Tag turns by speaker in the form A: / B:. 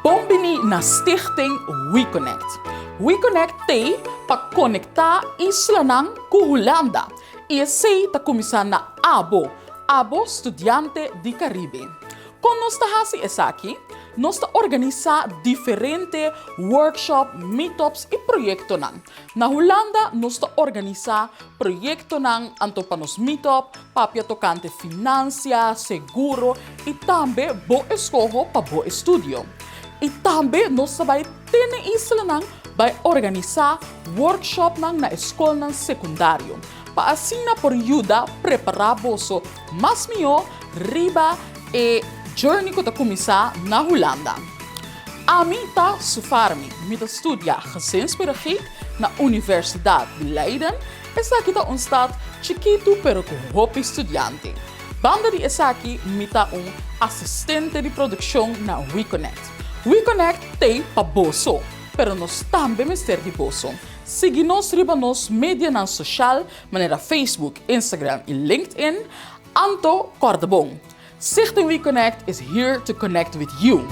A: Bombini na stichting WeConnect. WeConnect te pagkonekta isla ng Kuhulanda. Iesay ta kumisan na Abo Estudiante di Caribe. Kung nos tahasi esaki, nos ta organiza diferente workshop, meetups e proyekto nan. Na Holanda nos ta organiza proyekto ng antopanos meetup, papia tocante financia, seguro, e tambe bo escoho pa bo estudio. E tambe nos sabay isla ng by organiza workshop ng na escola ng sekundaryo. Paasina por yuda preparaboso mas mio riba e journey ko ta kumisa na Holanda. Amita sufarmi, mita studia gezinspiragiek na Universidad de Leiden, esa kita onstaat chiquito pero con hopi estudiante. Banda di esaki mita un assistente di production na WeConnect. WeConnect te paboso, pero nos tambe mister di boso. Siginos ribanos media nan social, manera Facebook, Instagram e LinkedIn, Anto Cordabong. Stichting WeConnect is here to connect with you.